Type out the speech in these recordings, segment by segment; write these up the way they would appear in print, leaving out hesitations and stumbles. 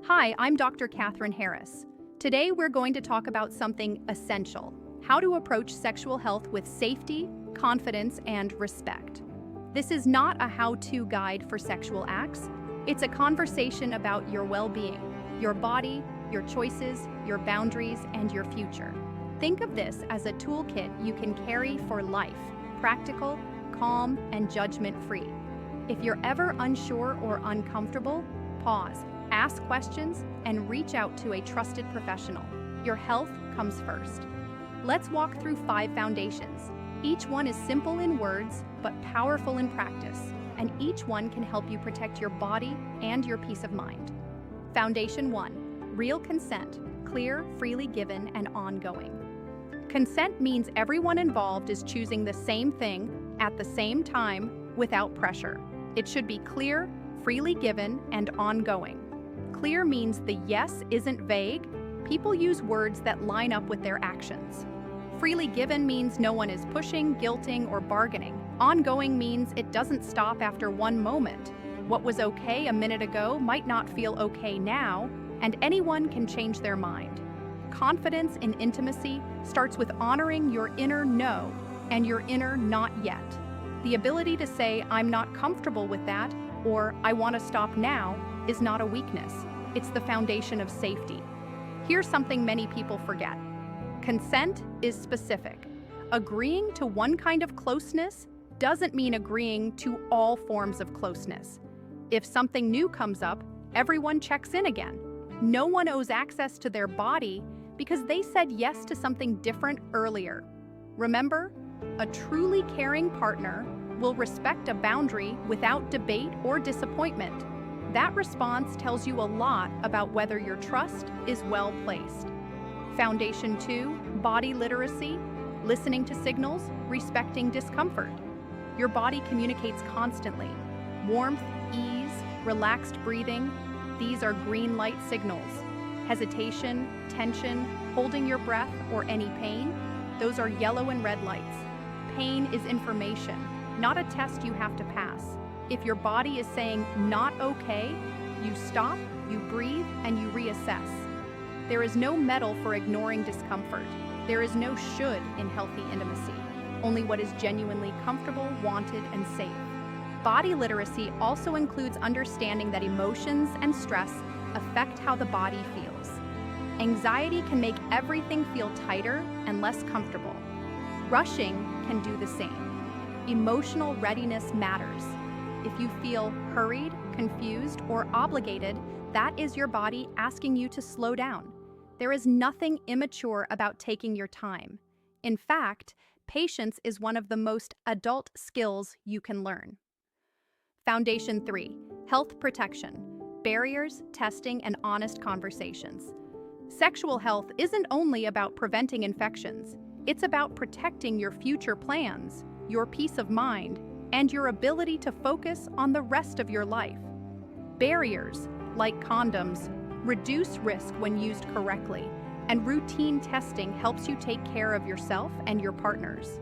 Hi, I'm Dr. Katherine Harris. Today we're going to talk about something essential: how to approach sexual health with safety, confidence, and respect. This is not a how-to guide for sexual acts. It's a conversation about your well-being, your body, your choices, your boundaries, and your future. Think of this as a toolkit you can carry for life: practical, calm, and judgment-free. If you're ever unsure or uncomfortable, pause, ask questions, and reach out to a trusted professional. Your health comes first. Let's walk through 5 foundations. Each one is simple in words, but powerful in practice, and each one can help you protect your body and your peace of mind. Foundation 1. Real consent: clear, freely given, and ongoing. Consent means everyone involved is choosing the same thing at the same time without pressure. It should be clear, freely given, and ongoing. Clear means the yes isn't vague. People use words that line up with their actions. Freely given means no one is pushing, guilting, or bargaining. Ongoing means it doesn't stop after one moment. What was okay a minute ago might not feel okay now, and anyone can change their mind. Confidence in intimacy starts with honoring your inner no and your inner not yet. The ability to say, "I'm not comfortable with that," or "I want to stop now," is not a weakness. It's the foundation of safety. Here's something many people forget. Consent is specific. Agreeing to one kind of closeness doesn't mean agreeing to all forms of closeness. If something new comes up, everyone checks in again. No one owes access to their body because they said yes to something different earlier. Remember, a truly caring partner will respect a boundary without debate or disappointment. That response tells you a lot about whether your trust is well placed. Foundation 2, body literacy: listening to signals, respecting discomfort. Your body communicates constantly. Warmth, ease, relaxed breathing, these are green light signals. Hesitation, tension, holding your breath, or any pain, those are yellow and red lights. Pain is information, not a test you have to pass. If your body is saying not okay, you stop, you breathe, and you reassess. There is no medal for ignoring discomfort. There is no should in healthy intimacy, only what is genuinely comfortable, wanted, and safe. Body literacy also includes understanding that emotions and stress affect how the body feels. Anxiety can make everything feel tighter and less comfortable. Rushing can do the same. Emotional readiness matters. If you feel hurried, confused, or obligated, that is your body asking you to slow down. There is nothing immature about taking your time. In fact, patience is one of the most adult skills you can learn. Foundation 3, health protection: barriers, testing, and honest conversations. Sexual health isn't only about preventing infections. It's about protecting your future plans, your peace of mind, and your ability to focus on the rest of your life. Barriers, like condoms, reduce risk when used correctly, and routine testing helps you take care of yourself and your partners.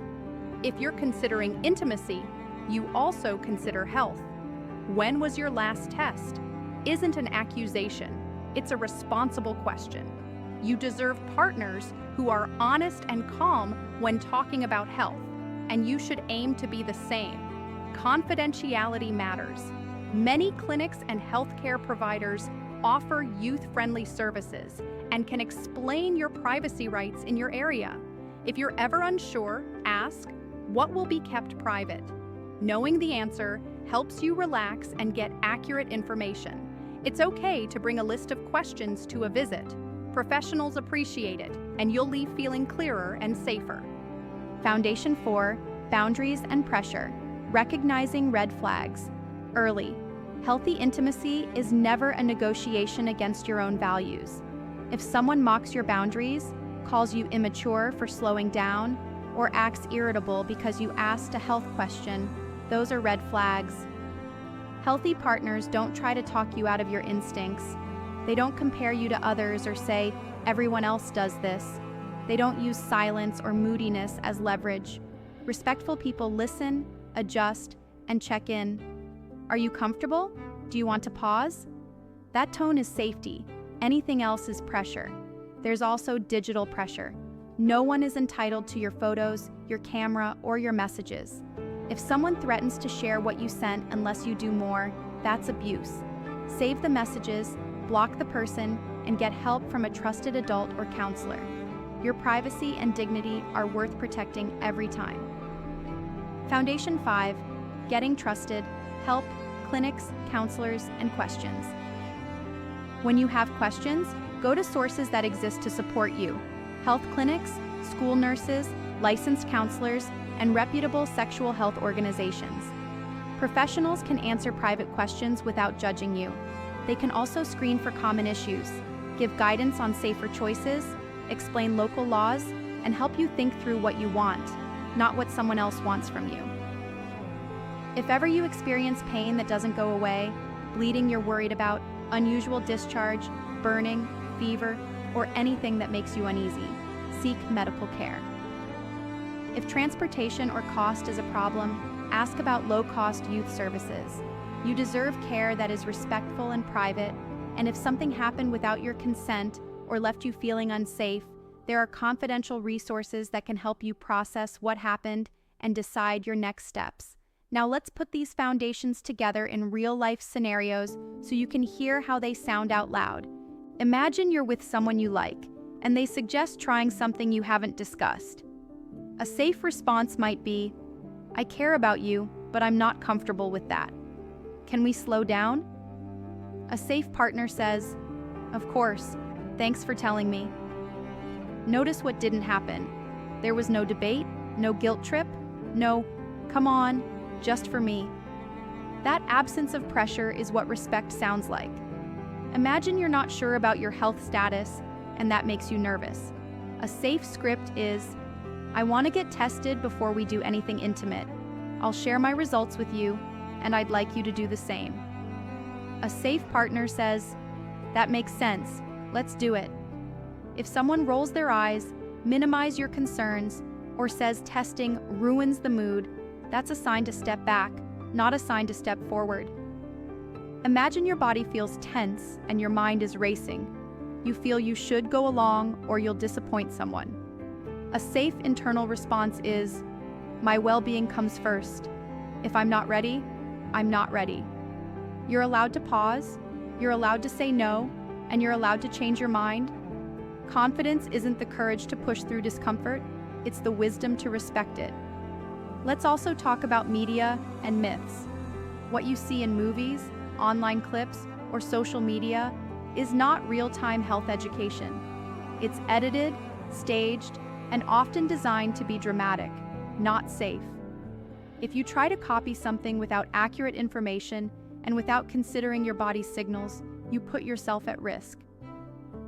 If you're considering intimacy, you also consider health. When was your last test? Isn't an accusation. It's a responsible question. You deserve partners who are honest and calm when talking about health, and you should aim to be the same. Confidentiality matters. Many clinics and healthcare providers offer youth-friendly services and can explain your privacy rights in your area. If you're ever unsure, ask, "What will be kept private?" Knowing the answer helps you relax and get accurate information. It's okay to bring a list of questions to a visit. Professionals appreciate it, and you'll leave feeling clearer and safer. Foundation 4, boundaries and pressure: recognizing red flags early. Healthy intimacy is never a negotiation against your own values. If someone mocks your boundaries, calls you immature for slowing down, or acts irritable because you asked a health question, those are red flags. Healthy partners don't try to talk you out of your instincts. They don't compare you to others or say, "Everyone else does this." They don't use silence or moodiness as leverage. Respectful people listen, adjust, and check in. Are you comfortable? Do you want to pause? That tone is safety. Anything else is pressure. There's also digital pressure. No one is entitled to your photos, your camera, or your messages. If someone threatens to share what you sent unless you do more, that's abuse. Save the messages, block the person, and get help from a trusted adult or counselor. Your privacy and dignity are worth protecting every time. Foundation 5, getting trusted, help, clinics, counselors, and questions. When you have questions, go to sources that exist to support you. Health clinics, school nurses, licensed counselors, and reputable sexual health organizations. Professionals can answer private questions without judging you. They can also screen for common issues, give guidance on safer choices, explain local laws, and help you think through what you want, not what someone else wants from you. If ever you experience pain that doesn't go away, bleeding you're worried about, unusual discharge, burning, fever, or anything that makes you uneasy, seek medical care. If transportation or cost is a problem, ask about low-cost youth services. You deserve care that is respectful and private, and if something happened without your consent or left you feeling unsafe, there are confidential resources that can help you process what happened and decide your next steps. Now let's put these foundations together in real-life scenarios so you can hear how they sound out loud. Imagine you're with someone you like, and they suggest trying something you haven't discussed. A safe response might be, "I care about you, but I'm not comfortable with that. Can we slow down?" A safe partner says, "Of course, thanks for telling me." Notice what didn't happen. There was no debate, no guilt trip, no, "Come on, just for me." That absence of pressure is what respect sounds like. Imagine you're not sure about your health status, and that makes you nervous. A safe script is, "I want to get tested before we do anything intimate. I'll share my results with you, and I'd like you to do the same." A safe partner says, "That makes sense. Let's do it." If someone rolls their eyes, minimize your concerns, or says testing ruins the mood, that's a sign to step back, not a sign to step forward. Imagine your body feels tense and your mind is racing. You feel you should go along or you'll disappoint someone. A safe internal response is, "My well-being comes first. If I'm not ready, I'm not ready." You're allowed to pause, you're allowed to say no, and you're allowed to change your mind. Confidence isn't the courage to push through discomfort, it's the wisdom to respect it. Let's also talk about media and myths. What you see in movies, online clips, or social media is not real-time health education. It's edited, staged, and often designed to be dramatic, not safe. If you try to copy something without accurate information and without considering your body's signals, you put yourself at risk.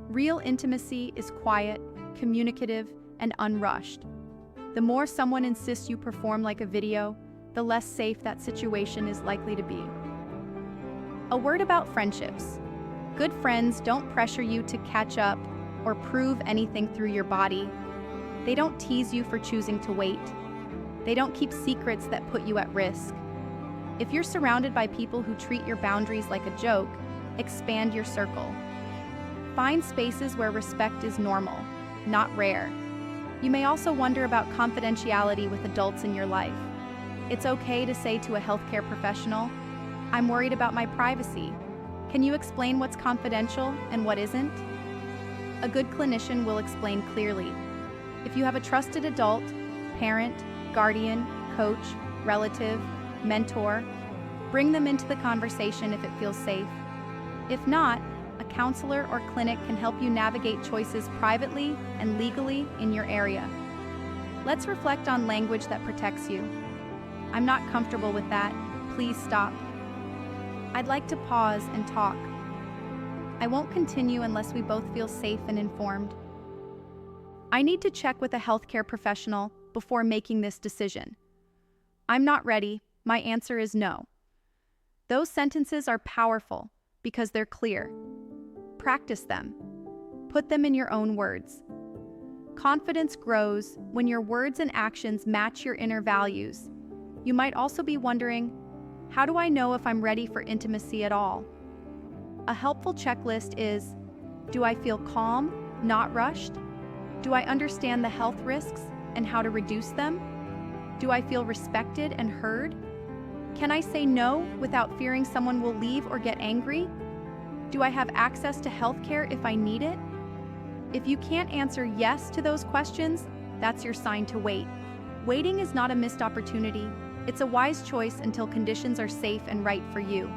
Real intimacy is quiet, communicative, and unrushed. The more someone insists you perform like a video, the less safe that situation is likely to be. A word about friendships. Good friends don't pressure you to catch up or prove anything through your body. They don't tease you for choosing to wait. They don't keep secrets that put you at risk. If you're surrounded by people who treat your boundaries like a joke, expand your circle. Find spaces where respect is normal, not rare. You may also wonder about confidentiality with adults in your life. It's okay to say to a healthcare professional, "I'm worried about my privacy. Can you explain what's confidential and what isn't?" A good clinician will explain clearly. If you have a trusted adult, parent, guardian, coach, relative, mentor, bring them into the conversation if it feels safe. If not, a counselor or clinic can help you navigate choices privately and legally in your area. Let's reflect on language that protects you. "I'm not comfortable with that. Please stop." "I'd like to pause and talk." "I won't continue unless we both feel safe and informed." "I need to check with a healthcare professional before making this decision." "I'm not ready. My answer is no." Those sentences are powerful because they're clear. Practice them. Put them in your own words. Confidence grows when your words and actions match your inner values. You might also be wondering, how do I know if I'm ready for intimacy at all? A helpful checklist is: do I feel calm, not rushed? Do I understand the health risks and how to reduce them? Do I feel respected and heard? Can I say no without fearing someone will leave or get angry? Do I have access to healthcare if I need it? If you can't answer yes to those questions, that's your sign to wait. Waiting is not a missed opportunity. It's a wise choice until conditions are safe and right for you.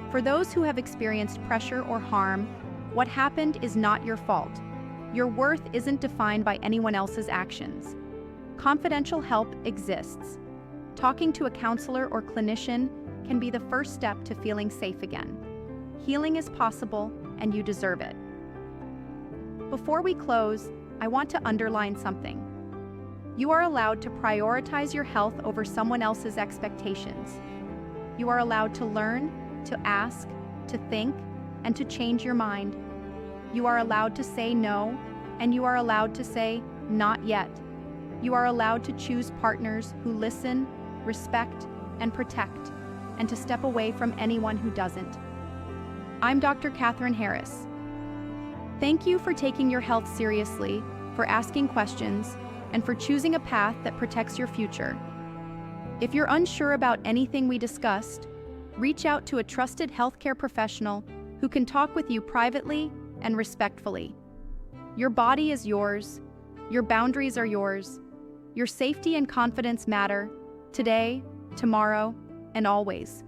For those who have experienced pressure or harm, what happened is not your fault. Your worth isn't defined by anyone else's actions. Confidential help exists. Talking to a counselor or clinician can be the first step to feeling safe again. Healing is possible, and you deserve it. Before we close, I want to underline something. You are allowed to prioritize your health over someone else's expectations. You are allowed to learn, to ask, to think, and to change your mind. You are allowed to say no, and you are allowed to say not yet. You are allowed to choose partners who listen, respect, and protect, and to step away from anyone who doesn't. I'm Dr. Catherine Harris. Thank you for taking your health seriously, for asking questions, and for choosing a path that protects your future. If you're unsure about anything we discussed, reach out to a trusted healthcare professional who can talk with you privately and respectfully. Your body is yours. Your boundaries are yours. Your safety and confidence matter today, tomorrow, and always.